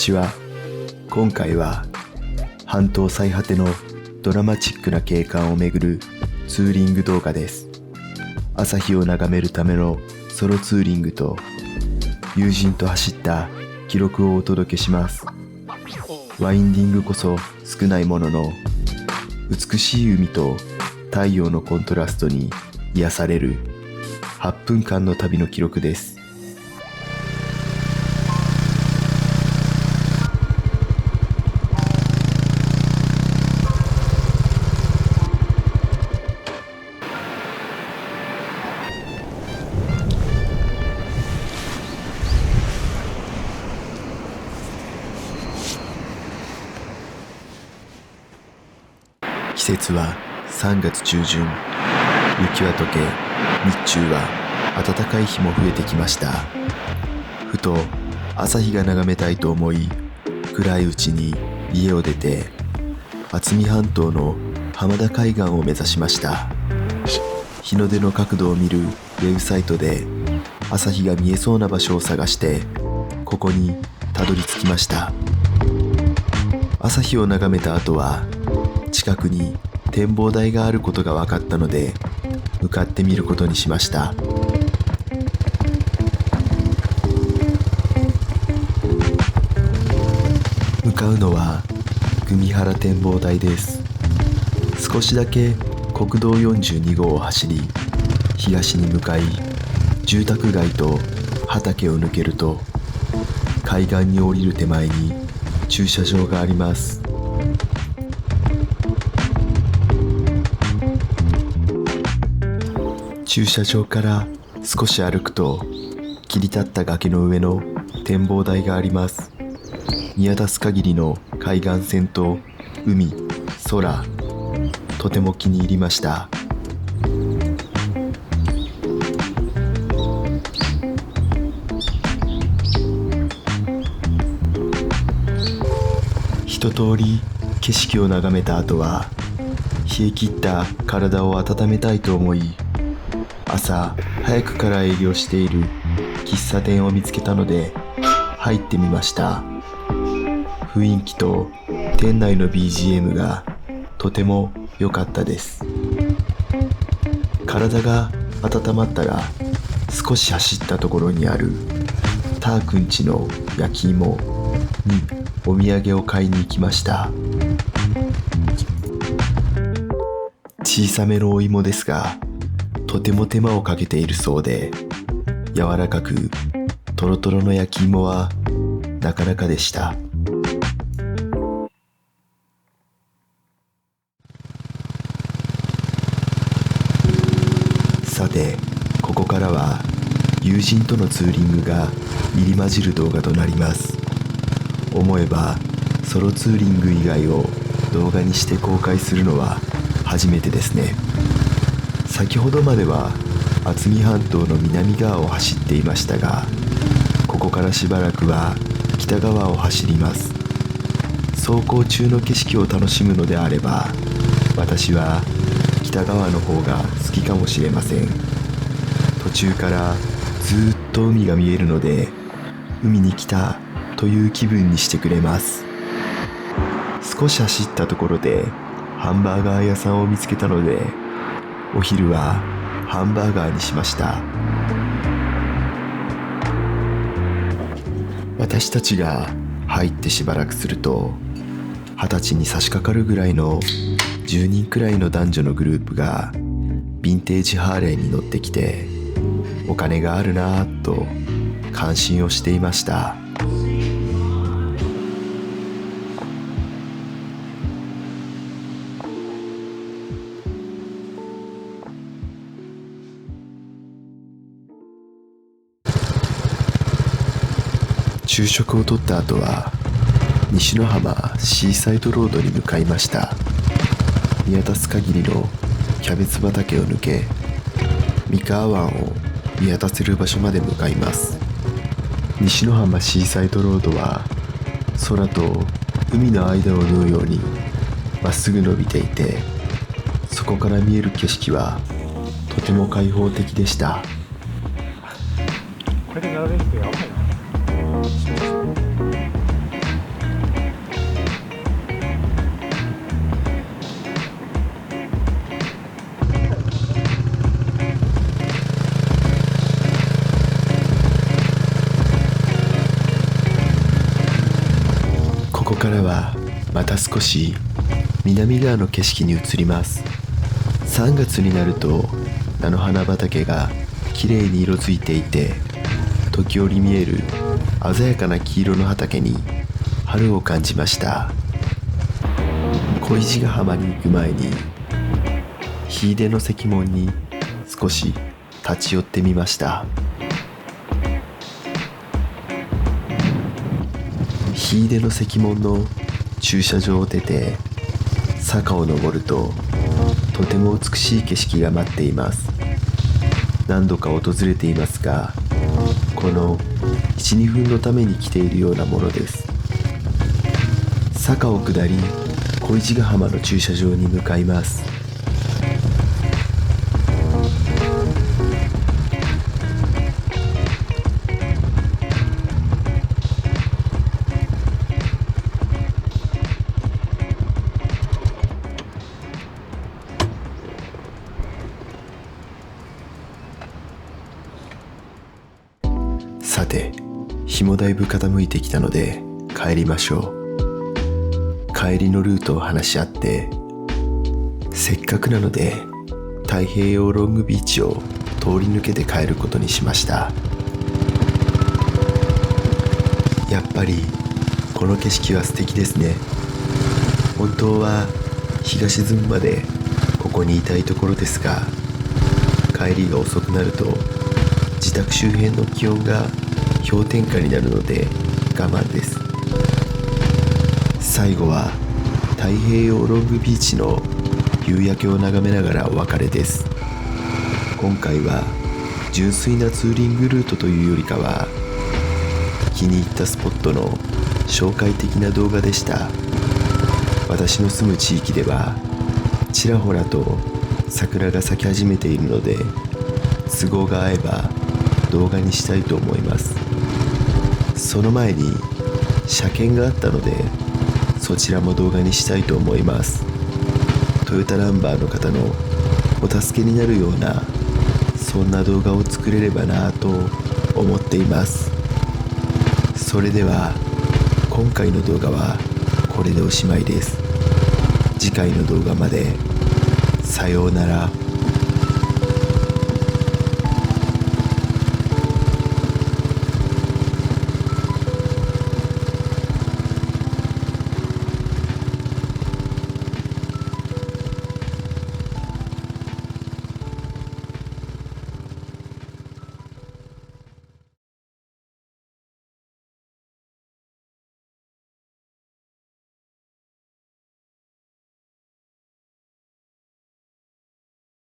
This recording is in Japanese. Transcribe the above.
ちは。今回は半島最果てのドラマチックな景観を巡るツーリング動画です。朝日を眺めるためのソロツーリングと友人と走った記録をお届けします。ワインディングこそ少ないものの、美しい海と太陽のコントラストに癒される8分間の旅の記録です。季節は3月中旬。雪は溶け、日中は暖かい日も増えてきました。ふと朝日が眺めたいと思い、暗いうちに家を出て渥美半島の浜田海岸を目指しました。日の出の角度を見るウェブサイトで朝日が見えそうな場所を探して、ここにたどり着きました。朝日を眺めた後は近くに展望台があることが分かったので、向かってみることにしました。向かうのは久原展望台です。少しだけ国道42号を走り、東に向かい、住宅街と畑を抜けると海岸に降りる手前に駐車場があります。駐車場から少し歩くと切り立った崖の上の展望台があります。見渡す限りの海岸線と海、空、とても気に入りました。一通り景色を眺めた後は、冷え切った体を温めたいと思い、朝早くから営業している喫茶店を見つけたので入ってみました。雰囲気と店内の BGM がとても良かったです。体が温まったら、少し走ったところにあるターくんちの焼き芋にお土産を買いに行きました。小さめのお芋ですが、とても手間をかけているそうで、柔らかくトロトロの焼き芋はなかなかでした。さて、ここからは友人とのツーリングが入り混じる動画となります。思えばソロツーリング以外を動画にして公開するのは初めてですね。先ほどまでは渥美半島の南側を走っていましたが、ここからしばらくは北側を走ります。走行中の景色を楽しむのであれば、私は北側の方が好きかもしれません。途中からずっと海が見えるので、海に来たという気分にしてくれます。少し走ったところでハンバーガー屋さんを見つけたので、お昼はハンバーガーにしました。私たちが入ってしばらくすると、20歳に差し掛かるぐらいの10人くらいの男女のグループがヴィンテージハーレーに乗ってきて、お金があるなぁと感心をしていました。昼食をとった後は西の浜シーサイドロードに向かいました。見渡す限りのキャベツ畑を抜け、三河湾を見渡せる場所まで向かいます。西の浜シーサイドロードは空と海の間を縫うようにまっすぐ伸びていて、そこから見える景色はとても開放的でした。これで並べるとやばいな。こからはまた少し南側の景色に移ります。3月になると菜の花畑がきれいに色づいていて、時折見える鮮やかな黄色の畑に春を感じました。小石ヶ浜に行く前に日出の石門に少し立ち寄ってみました。日出の石門の駐車場を出て坂を登ると、とても美しい景色が待っています。何度か訪れていますが、この 1,2 分のために来ているようなものです。坂を下り小石ヶ浜の駐車場に向かいます。さて、日もだいぶ傾いてきたので帰りましょう。帰りのルートを話し合って、せっかくなので太平洋ロングビーチを通り抜けて帰ることにしました。やっぱりこの景色は素敵ですね。本当は日が沈むまでここにいたいところですが、帰りが遅くなると自宅周辺の気温が氷点下になるので我慢です。最後は太平洋ロングビーチの夕焼けを眺めながらお別れです。今回は純粋なツーリングルートというよりかは、気に入ったスポットの紹介的な動画でした。私の住む地域ではちらほらと桜が咲き始めているので、都合が合えば動画にしたいと思います。その前に車検があったので、そちらも動画にしたいと思います。トヨタナンバーの方のお助けになるような、そんな動画を作れればなぁと思っています。それでは今回の動画はこれでおしまいです。次回の動画までさようなら。